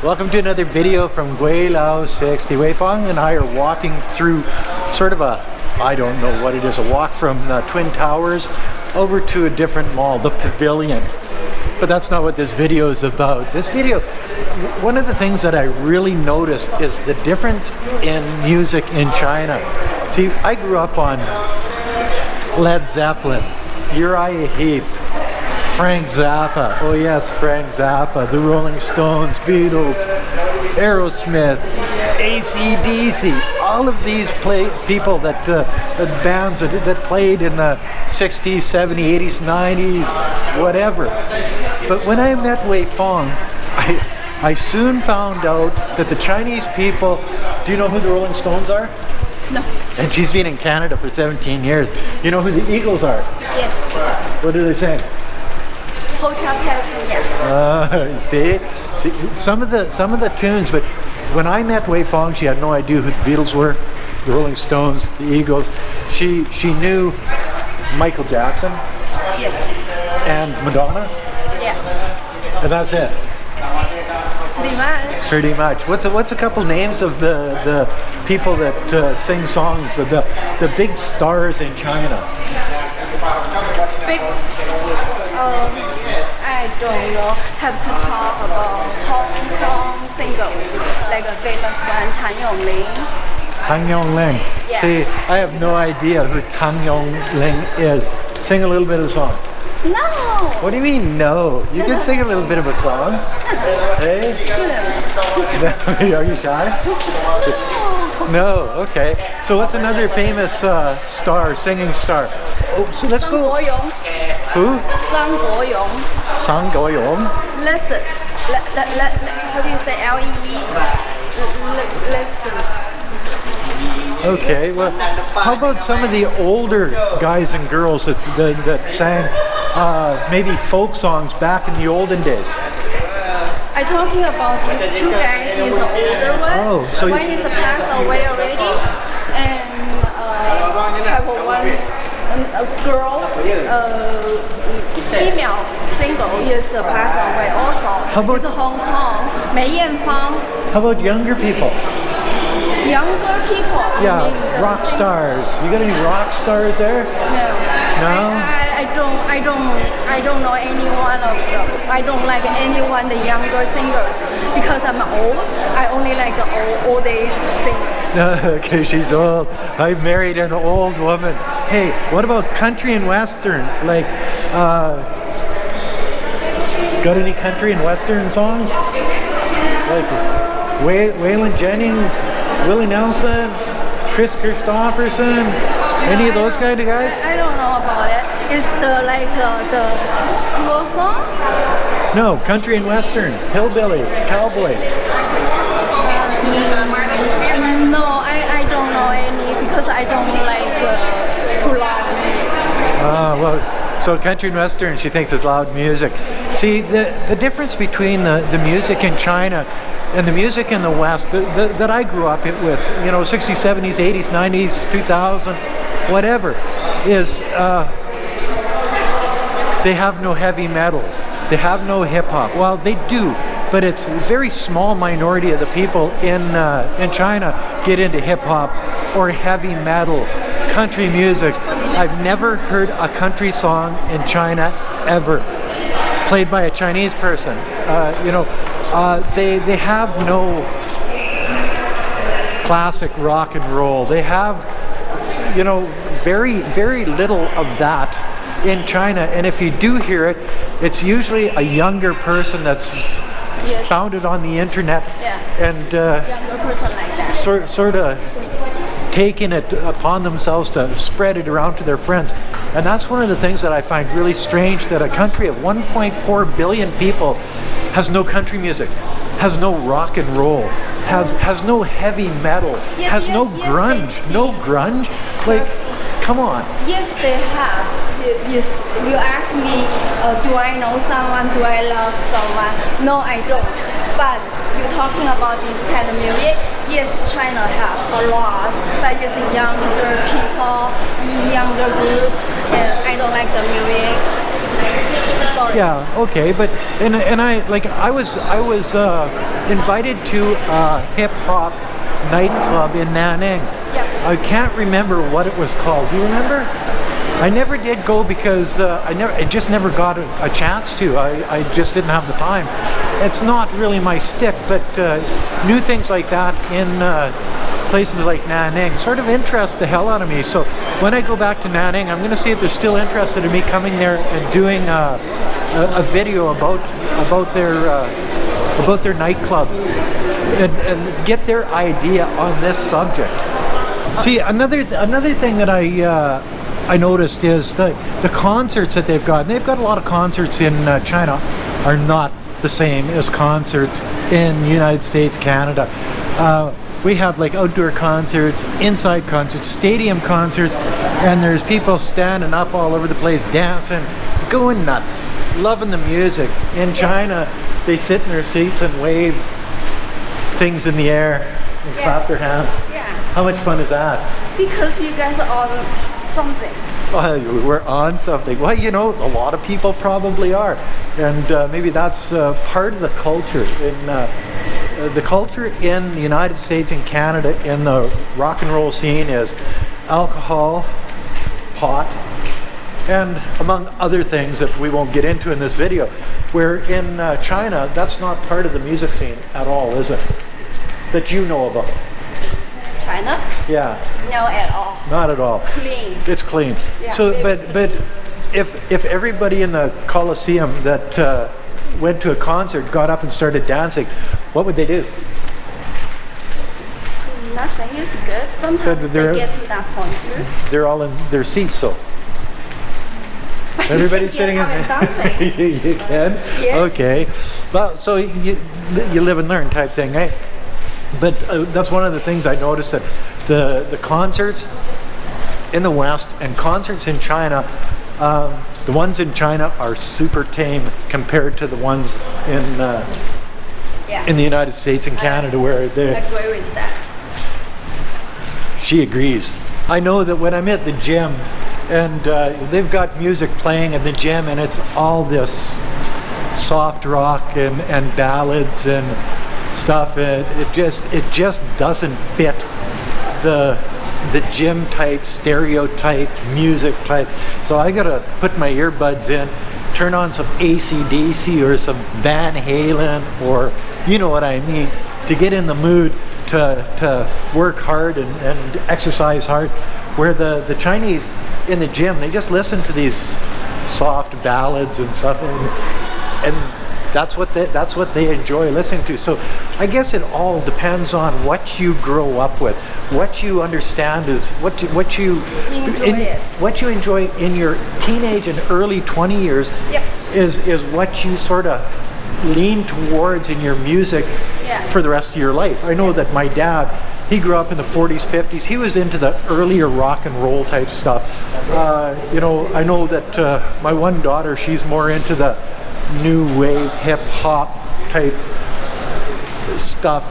Welcome to another video from Gweilo 60. Weifang and I are walking through sort of a, I don't know what it is, a walk from the Twin Towers over to a different mall, the Pavilion. But that's not what this video is about. This video, one of the things that I really notice is the difference in music in China. See, I grew up on Led Zeppelin, Uriah Heep, Frank Zappa, oh yes, Frank Zappa, the Rolling Stones, Beatles, Aerosmith, AC/DC, all of these people that the bands that played in the 60s, 70s, 80s, 90s, whatever. But when I met Weifang, I soon found out that the Chinese people, do you know who the Rolling Stones are? No. And she's been in Canada for 17 years. You know who the Eagles are? Yes. What do they say? Hotel California. See, some of the tunes, but when I met Weifang, she had no idea who the Beatles were, the Rolling Stones, the Eagles. She knew Michael Jackson. Yes. And Madonna. Yeah. And that's it. Pretty much. Pretty much. What's a couple names of the people that sing songs, the big stars in China? Big. I don't know. Have to talk about Hong Kong singles, like a famous one, Tan Yongling. Tan Yongling. Yeah. See, I have no idea who Tan Yongling is. Sing a little bit of a song. No. What do you mean no? You can sing a little bit of a song. Hey? Are you shy? No. Okay. So what's another famous star, singing star? Oh, so let's go. Who? Zhang Guoyong. Zhang Guoyong. Lessons. How do you say L-E-E? Lessons. Okay, well, how about some of the older guys and girls that sang maybe folk songs back in the olden days? I'm talking about these two guys. He's an older one. Oh, so one is passed away already, and have one a girl, female single is passed away also. How about, it's Hong Kong, Mei Yanfang. How about younger people? Younger people? Yeah, rock stars. You got any rock stars there? No. No? I don't know any one of them. I don't like anyone the younger singers because I'm old. I only like the old age singers. Okay, she's old. I married an old woman. Hey, what about country and western? Like, got any country and western songs? Like Waylon Jennings, Willie Nelson, Chris Christopherson, any of those kind of guys? I don't know about it. Is the school song? No, country and western, hillbilly, cowboys. No, I don't know any because I don't like too loud music. Well, so country and western, she thinks is loud music. See, the difference between the music in China and the music in the West that I grew up with, you know, 60s, 70s, 80s, 90s, 2000, whatever, is they have no heavy metal. They have no hip hop. Well, they do, but it's a very small minority of the people in China get into hip hop or heavy metal, country music. I've never heard a country song in China ever played by a Chinese person. They have no classic rock and roll. They have, very, very little of that in China. And if you do hear it, it's usually a younger person that's found it on the internet and younger person like that. sort of taking it upon themselves to spread it around to their friends. And that's one of the things that I find really strange, that a country of 1.4 billion people has no country music, has no rock and roll, has no heavy metal, has no grunge. No grunge? Like, come on. Yes, they have. Yes, you ask me, do I know someone? Do I love someone? No, I don't. But you're talking about this kind of music. Yes, China have a lot, but it's younger people, younger group, and I don't like the music. Sorry. Yeah, okay, but and I was invited to a hip hop nightclub in Nanning. Yeah. I can't remember what it was called. Do you remember? I never did go because I just never got a chance to. I just didn't have the time. It's not really my stick, but new things like that in places like Nanning sort of interest the hell out of me. So when I go back to Nanning, I'm going to see if they're still interested in me coming there and doing a video about their nightclub and get their idea on this subject. See, another thing that I noticed is the concerts that they've got. And they've got a lot of concerts in China are not the same as concerts in the United States, Canada. We have like outdoor concerts, inside concerts, stadium concerts, and there's people standing up all over the place, dancing, going nuts, loving the music. In China, they sit in their seats and wave things in the air and clap their hands. Yeah. How much fun is that? Because you guys are on something. Well, we're on something. Well, you know, a lot of people probably are, and maybe that's part of the culture in the United States and Canada in the rock and roll scene is alcohol, pot, and among other things that we won't get into in this video. Where in China, that's not part of the music scene at all, is it? That you know about? China? Yeah. No, at all. Not at all. Clean. It's clean. Yeah, So, very but if everybody in the Coliseum that went to a concert got up and started dancing, what would they do? Nothing is good. Sometimes they get to that point too. They're all in their seats, so. But Everybody's you sitting in. can dancing. You can. Yes. Okay. Well, so you live and learn type thing, right? But that's one of the things I noticed, that the concerts in the West and concerts in China, the ones in China are super tame compared to the ones in the United States and Canada, where they. I agree with that. She agrees. I know that when I'm at the gym and they've got music playing in the gym, and it's all this soft rock and ballads and stuff, it just doesn't fit the gym type, stereotype, music type. So I gotta put my earbuds in, turn on some AC/DC or some Van Halen, or you know what I mean, to get in the mood to work hard and exercise hard. Where the Chinese in the gym, they just listen to these soft ballads and stuff, and that's what they enjoy listening to. So I guess it all depends on what you grow up with, what you understand is what you enjoy in your teenage and early 20 years. Yep. is what you sort of lean towards in your music for the rest of your life. I know that my dad, he grew up in the 40s, 50s. He was into the earlier rock and roll type stuff. I know that my one daughter, she's more into the new wave hip hop type stuff.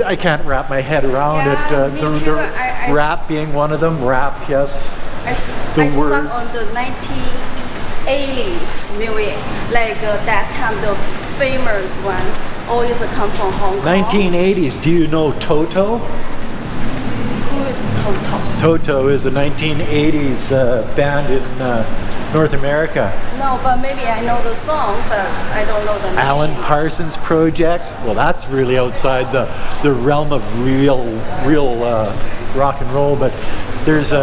I can't wrap my head around it. Me too. I rap being one of them. Rap, yes. I stuck on the 1980s music, like that kind of famous one. Always come from Hong Kong. 1980s. Do you know Toto? Who is Toto? Toto is a 1980s band in North America. No, but maybe I know the song, but I don't know the name. Alan Parsons Projects. Well, that's really outside the realm of real rock and roll. But there's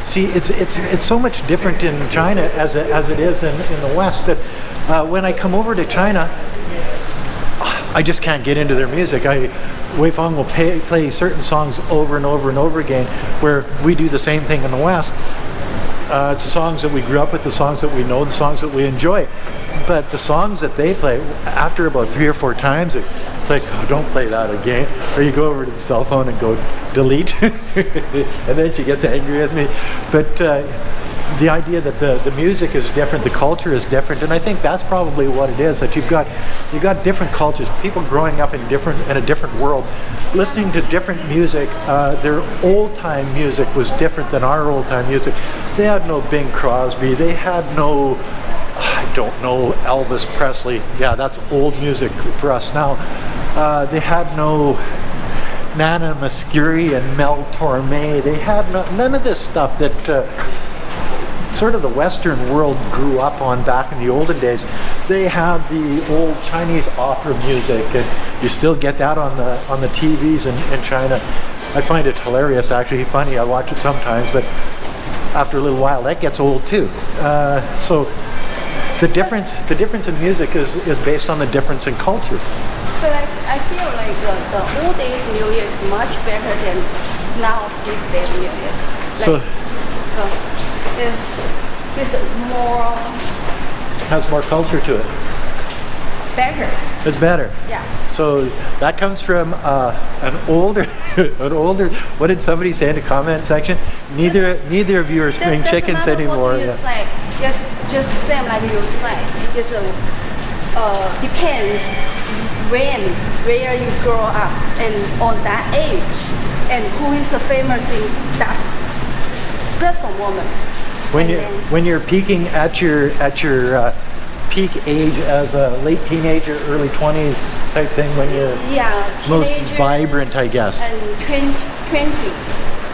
See, it's so much different in China as it is in the West, that when I come over to China, I just can't get into their music. Weifang will play certain songs over and over and over again, where we do the same thing in the West. It's the songs that we grew up with, the songs that we know, the songs that we enjoy. But the songs that they play, after about 3 or 4 times, it's like, oh, don't play that again. Or you go over to the cell phone and go delete. And then she gets angry with me. But the idea that the music is different, the culture is different, and I think that's probably what it is. That you've got different cultures, people growing up in a different world, listening to different music. Their old time music was different than our old time music. They had no Bing Crosby. They had no, I don't know, Elvis Presley. Yeah, that's old music for us now. They had no Nana Muscuri and Mel Torme. They had none of this stuff that sort of the Western world grew up on back in the olden days. They had the old Chinese opera music, and you still get that on the TVs in China. I find it hilarious, actually, funny. I watch it sometimes, but after a little while, that gets old too. So the difference in music is based on the difference in culture. But I feel like the old days music is much better than now these days music. Like, So it's more has more culture to it. better. It's better. Yeah. So that comes from an older. What did somebody say in the comment section? Neither of you are spring chickens anymore. What you say. Just same like you say. It's depends where you grow up and on that age and who is the famous in that special moment. When you're peaking at your peak age as a late teenager, early 20s type thing, when you're most vibrant, I guess. And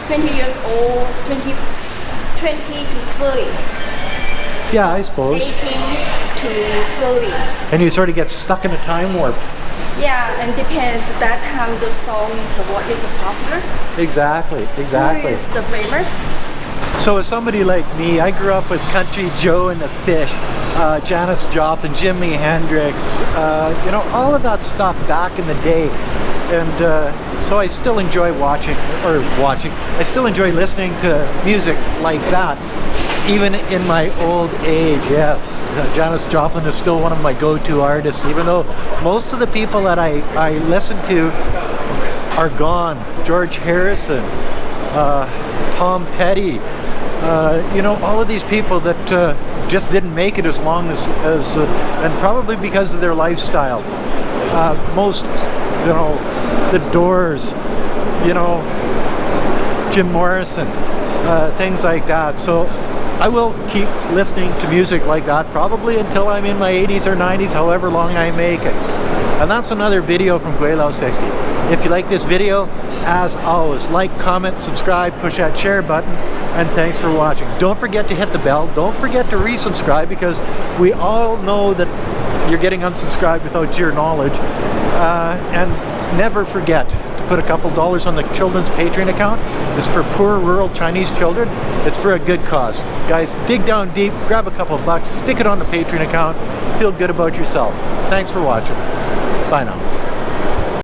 20 years old, 20 to 30. Yeah, I suppose. 18 to 30s. And you sort of get stuck in a time warp. Yeah, and depends that time the song is what is popular. Exactly. Who is the famous? So as somebody like me, I grew up with Country Joe and the Fish, Janis Joplin, Jimi Hendrix, all of that stuff back in the day. And so I still enjoy I still enjoy listening to music like that, even in my old age. Yes, Janis Joplin is still one of my go-to artists, even though most of the people that I listen to are gone. George Harrison, Tom Petty, all of these people that just didn't make it as long as and probably because of their lifestyle. Most, the Doors, Jim Morrison, things like that. So I will keep listening to music like that probably until I'm in my 80s or 90s, however long I make it. And that's another video from Gweilo 60. If you like this video, as always, like, comment, subscribe, push that share button, and thanks for watching. Don't forget to hit the bell. Don't forget to resubscribe, because we all know that you're getting unsubscribed without your knowledge. And never forget to put a couple dollars on the children's Patreon account. It's for poor rural Chinese children. It's for a good cause. Guys, dig down deep, grab a couple of bucks, stick it on the Patreon account, feel good about yourself. Thanks for watching. Bye now.